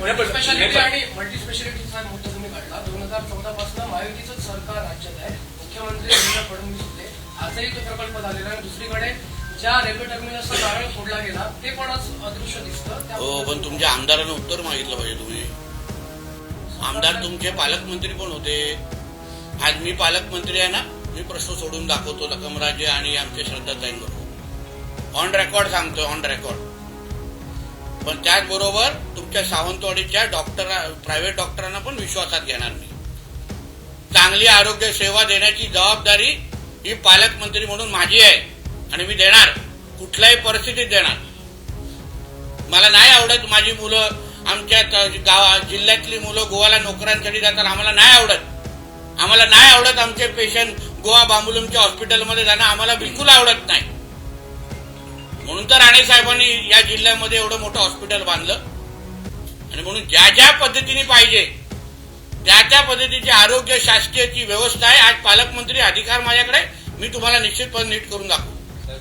Speciality आणि multi स्पेशालिटीचा मुद्दा तुम्ही काढला. 2014 पासून महायुतीचं सरकार राज्यात आहे. मुख्यमंत्री देवेंद्र फडणवीस होते. आजही तो प्रकल्प झालेला आहे. दुसरीकडे ज्या रेल्वे टर्मिनसचा नारळ फोडला गेला ते पण आज अदृश्य दिसतं. हो, पण तुमच्या आमदारांना उत्तर मागितलं पाहिजे. तुम्ही आमदार तुमचे पालकमंत्री पण होते. आज मी पालकमंत्री आहे ना, मी प्रश्न सोडून दाखवतो लखमराजे आणि आमच्या श्रद्धाताईंबरोबर. ऑन रेकॉर्ड सांगतोय, ऑन रेकॉर्ड. पण त्याचबरोबर तुमच्या सावंतवाडीच्या प्रायव्हेट डॉक्टरांना पण विश्वासात घेणार मी. चांगली आरोग्य सेवा देण्याची जबाबदारी ही पालकमंत्री म्हणून माझी आहे आणि मी देणार, कुठल्याही परिस्थितीत देणार. मला नाही आवडत माझी मुलं आमच्या जिल्ह्यातली मुलं गोवाला नोकऱ्यांसाठी जातात. आम्हाला नाही आवडत आमचे पेशंट गोवा बांबुलमच्या हॉस्पिटलमध्ये जाणं आम्हाला बिलकुल आवडत नाही. म्हणून तर राणे साहेबांनी या जिल्ह्यामध्ये एवढं मोठं हॉस्पिटल बांधलं. आणि म्हणून ज्या ज्या पद्धतीने पाहिजे त्या पद्धतीची आरोग्य शासकीयची व्यवस्था आहे. आज पालकमंत्री अधिकार माझ्याकडे, मी तुम्हाला निश्चितपणे नीट करून दाखवू.